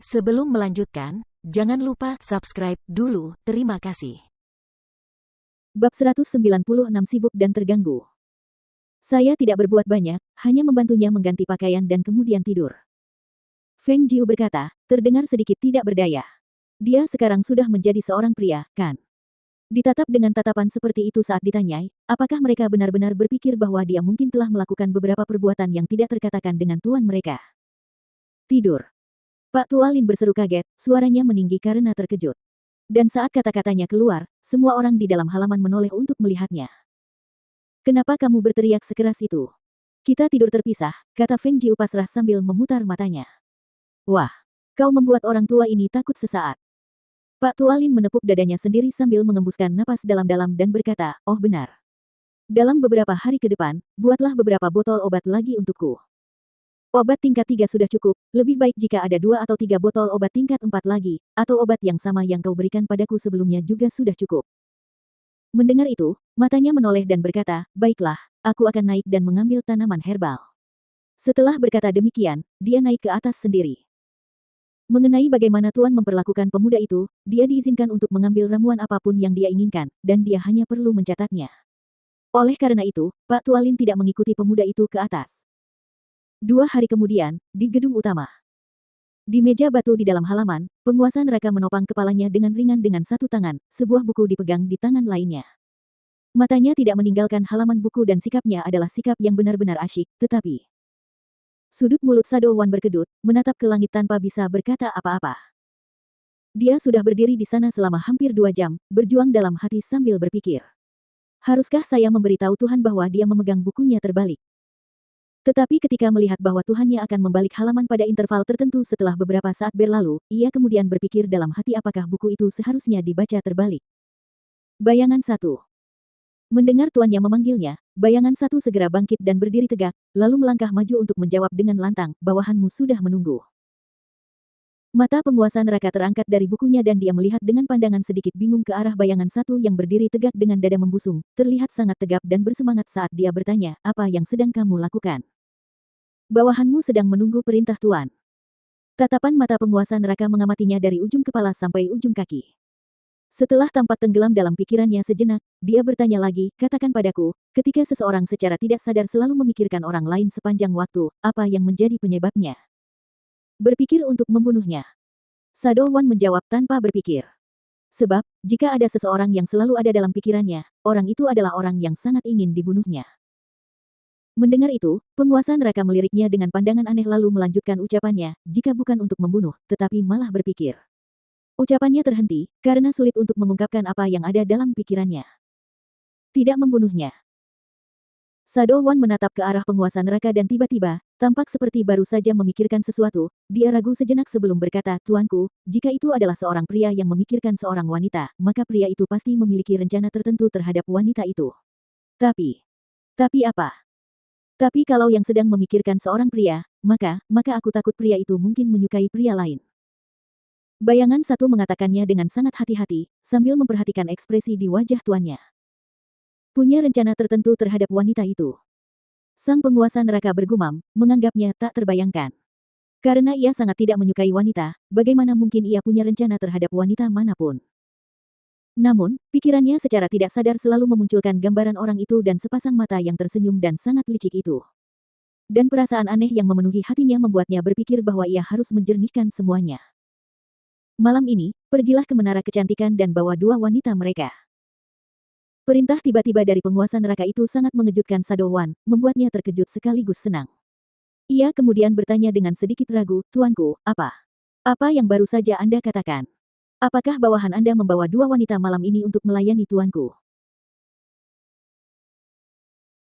Sebelum melanjutkan, jangan lupa subscribe dulu, terima kasih. Bab 196 Sibuk dan terganggu. Saya tidak berbuat banyak, hanya membantunya mengganti pakaian dan kemudian tidur. Feng Jiu berkata, terdengar sedikit tidak berdaya. Dia sekarang sudah menjadi seorang pria, kan? Ditatap dengan tatapan seperti itu saat ditanyai, apakah mereka benar-benar berpikir bahwa dia mungkin telah melakukan beberapa perbuatan yang tidak terkatakan dengan tuan mereka. Tidur. Pak Tua Lin berseru kaget, suaranya meninggi karena terkejut. Dan saat kata-katanya keluar, semua orang di dalam halaman menoleh untuk melihatnya. Kenapa kamu berteriak sekeras itu? Kita tidur terpisah, kata Feng Jiu pasrah sambil memutar matanya. Wah, kau membuat orang tua ini takut sesaat. Pak Tua Lin menepuk dadanya sendiri sambil mengembuskan napas dalam-dalam dan berkata, oh benar. Dalam beberapa hari ke depan, buatlah beberapa botol obat lagi untukku. Obat tingkat 3 sudah cukup, lebih baik jika ada 2 atau 3 botol obat tingkat 4 lagi, atau obat yang sama yang kau berikan padaku sebelumnya juga sudah cukup. Mendengar itu, matanya menoleh dan berkata, baiklah, aku akan naik dan mengambil tanaman herbal. Setelah berkata demikian, dia naik ke atas sendiri. Mengenai bagaimana Tuan memperlakukan pemuda itu, dia diizinkan untuk mengambil ramuan apapun yang dia inginkan, dan dia hanya perlu mencatatnya. Oleh karena itu, Pak Tua Lin tidak mengikuti pemuda itu ke atas. 2 hari kemudian, di gedung utama. Di meja batu di dalam halaman, penguasa neraka menopang kepalanya dengan ringan dengan satu tangan, sebuah buku dipegang di tangan lainnya. Matanya tidak meninggalkan halaman buku dan sikapnya adalah sikap yang benar-benar asyik, tetapi... Sudut mulut Shadow Wan berkedut, menatap ke langit tanpa bisa berkata apa-apa. Dia sudah berdiri di sana selama hampir 2 jam, berjuang dalam hati sambil berpikir. Haruskah saya memberitahu Tuhan bahwa dia memegang bukunya terbalik? Tetapi ketika melihat bahwa Tuhannya akan membalik halaman pada interval tertentu setelah beberapa saat berlalu, ia kemudian berpikir dalam hati apakah buku itu seharusnya dibaca terbalik. Bayangan 1. Mendengar tuannya memanggilnya, bayangan 1 segera bangkit dan berdiri tegak, lalu melangkah maju untuk menjawab dengan lantang, bawahanmu sudah menunggu. Mata penguasa neraka terangkat dari bukunya dan dia melihat dengan pandangan sedikit bingung ke arah bayangan 1 yang berdiri tegak dengan dada membusung, terlihat sangat tegap dan bersemangat saat dia bertanya, apa yang sedang kamu lakukan? Bawahanmu sedang menunggu perintah Tuan. Tatapan mata penguasa neraka mengamatinya dari ujung kepala sampai ujung kaki. Setelah tampak tenggelam dalam pikirannya sejenak, dia bertanya lagi, katakan padaku, ketika seseorang secara tidak sadar selalu memikirkan orang lain sepanjang waktu, apa yang menjadi penyebabnya? Berpikir untuk membunuhnya. Shadow Wan menjawab tanpa berpikir. Sebab, jika ada seseorang yang selalu ada dalam pikirannya, orang itu adalah orang yang sangat ingin dibunuhnya. Mendengar itu, penguasa neraka meliriknya dengan pandangan aneh lalu melanjutkan ucapannya, jika bukan untuk membunuh, tetapi malah berpikir. Ucapannya terhenti, karena sulit untuk mengungkapkan apa yang ada dalam pikirannya. Tidak membunuhnya. Shadow Wan menatap ke arah penguasa neraka dan tiba-tiba, tampak seperti baru saja memikirkan sesuatu, dia ragu sejenak sebelum berkata, Tuanku, jika itu adalah seorang pria yang memikirkan seorang wanita, maka pria itu pasti memiliki rencana tertentu terhadap wanita itu. Tapi apa? Tapi kalau yang sedang memikirkan seorang pria, maka aku takut pria itu mungkin menyukai pria lain. Bayangan 1 mengatakannya dengan sangat hati-hati, sambil memperhatikan ekspresi di wajah tuannya. Punya rencana tertentu terhadap wanita itu. Sang penguasa neraka bergumam, menganggapnya tak terbayangkan. Karena ia sangat tidak menyukai wanita, bagaimana mungkin ia punya rencana terhadap wanita manapun. Namun, pikirannya secara tidak sadar selalu memunculkan gambaran orang itu dan sepasang mata yang tersenyum dan sangat licik itu. Dan perasaan aneh yang memenuhi hatinya membuatnya berpikir bahwa ia harus menjernihkan semuanya. Malam ini, pergilah ke menara kecantikan dan bawa 2 wanita mereka. Perintah tiba-tiba dari penguasa neraka itu sangat mengejutkan Shadow Wan, membuatnya terkejut sekaligus senang. Ia kemudian bertanya dengan sedikit ragu, Tuanku, apa? Apa yang baru saja Anda katakan? Apakah bawahan Anda membawa 2 wanita malam ini untuk melayani tuanku?